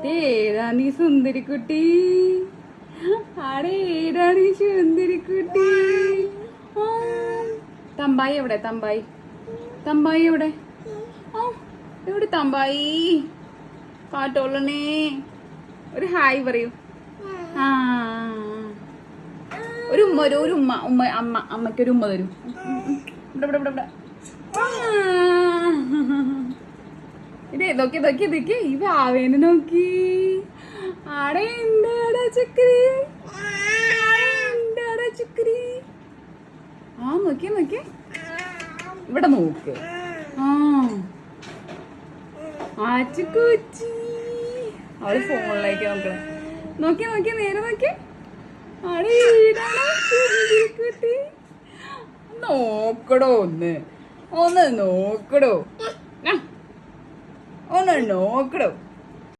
ഏതാണ് ഈ സുന്ദരിക്കുട്ടി? ആടെ ഏതാണ് ഈ സുന്ദരിക്കുട്ടി? തമ്പായി എവിടെ? തമ്പായി തമ്പായി എവിടെ? എവിടെ തമ്പായി? കാട്ടോളണേ, ഒരു ഹായ് പറയൂ. ആ ഒരു ഉമ്മ, ഒരു ഉമ്മ, ഉമ്മ അമ്മ അമ്മയ്ക്കൊരു ഉമ്മ തരൂ. ഇവിടെ ഇവിടെ ഇവിടെ ഇവിടെ. ഇതേ നോക്കി നോക്കി നോക്കി, ഈ വാവേനെ നോക്കി. ആടെ എന്താടാ ചക്കരി? എന്താടാ ചക്കരി? ആ നോക്കി നോക്കി, ഇവിടെ നോക്ക്. ആച്ചുകൂച്ചി, അവള് ഫോണിലേക്ക് നോക്കണേ. നോക്കി നോക്കി, നേരെ നോക്കി. കുട്ടി നോക്കടോ, ഒന്ന് ഒന്ന് നോക്കടോ, ഒന്ന് നോക്കടോ.